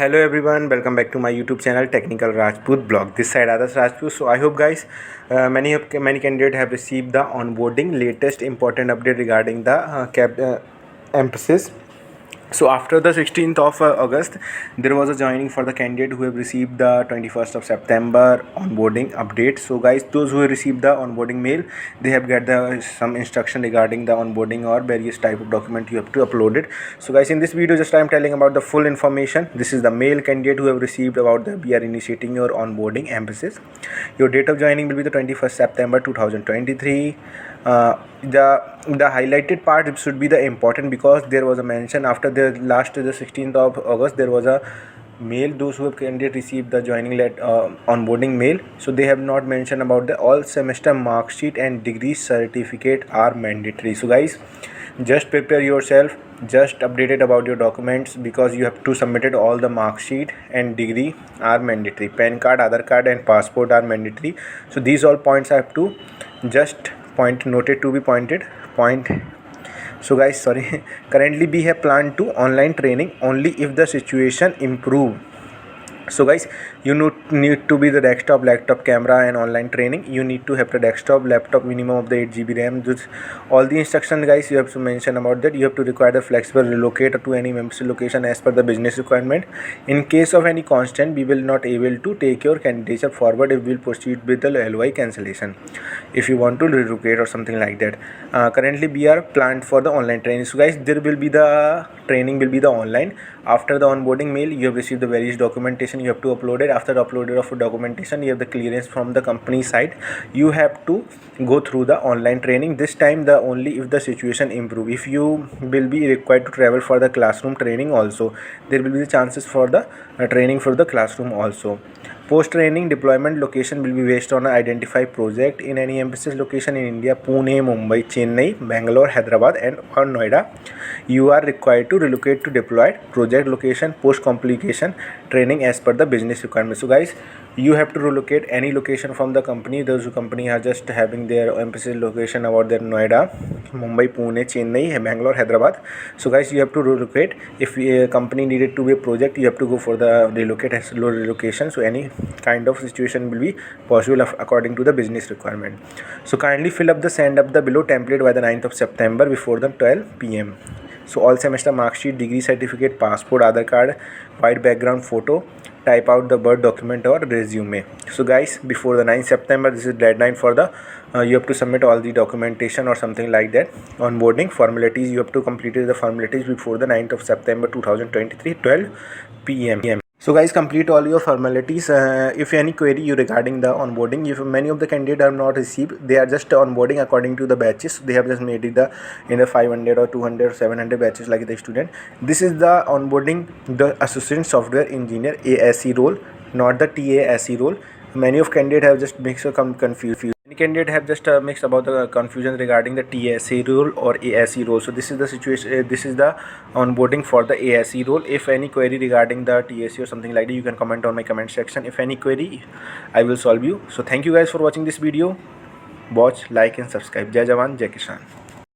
Hello everyone, welcome back to my YouTube channel Technical Rajput blog. This side Ase Rajput. So I hope guys, many candidates have received the onboarding latest important update regarding the Mphasis. So after the 16th of August, there was a joining for the candidate who have received the 21st of September onboarding update. So guys, those who have received the onboarding mail, they have got some instruction regarding the onboarding or various type of document you have to upload it. So guys, in this video just I am telling about the full information. This is the mail candidate who have received about the we are initiating your onboarding Mphasis. Your date of joining will be the 21st September 2023. The highlighted part should be the important, because there was a mention after the 16th of August there was a mail. Those who have candidate received the joining onboarding mail, so they have not mentioned about the all semester mark sheet and degree certificate are mandatory. So guys, just prepare yourself, just update it about your documents, because you have to submit it. All the mark sheet and degree are mandatory. PAN card, Aadhaar card and passport are mandatory. So these all points I have to just noted to be pointed point. So guys, sorry, currently we have planned to online training only if the situation improve. So guys, you need to be the desktop, laptop, camera and online training. You need to have the desktop, laptop, minimum of the 8 GB RAM. All the instruction guys you have to mention about that. You have to require the flexible relocate to any membership location as per the business requirement. In case of any constant, we will not able to take your candidature forward if we will proceed with the LOI cancellation if you want to relocate or something like that. Currently we are planned for the online training. So guys, there will be the training will be the online. After the onboarding mail, you have received the various documentation you have to upload it. After the uploaded of documentation, you have the clearance from the company side. You have to go through the online training. This time the only if the situation improve. If you will be required to travel for the classroom training also, there will be the chances for the training for the classroom also. Post training deployment location will be based on an identified project in any Mphasis location in India: Pune, Mumbai, Chennai, Bangalore, Hyderabad and or Noida. You are required to relocate to deployed project location post complication training as per the business requirement. So guys, you have to relocate any location from the company. Those company are just having their Mphasis location about their Noida, Mumbai, Pune, Chennai, Bangalore, Hyderabad. So guys, you have to relocate. If a company needed to be a project, you have to go for the relocate as low relocation. So any kind of situation will be possible according to the business requirement. So kindly fill up the send up the below template by the 9th of September before the 12 p.m. So all semester mark sheet, degree certificate, passport, Aadhaar card, white background photo, type out the birth document or resume. So guys, before the 9th September, this is deadline for the you have to submit all the documentation or something like that. Onboarding formalities, you have to complete the formalities before the 9th of September 2023 12 p.m. So guys, complete all your formalities. If any query you regarding the onboarding, if many of the candidates have not received, they are just onboarding according to the batches. They have just made it in the 500 or 200 or 700 batches like the student. This is the onboarding the assistant software engineer ASE role, not the TASE role. Many of candidates have just mixed or confused. Many candidates have just mixed about the confusion regarding the TSA role or ASE role. So this is the situation. This is the onboarding for the ASE role. If any query regarding the TSA or something like that, you can comment on my comment section. If any query, I will solve you. So thank you guys for watching this video. Watch, like and subscribe. Jai Jawan, Jai Kisan.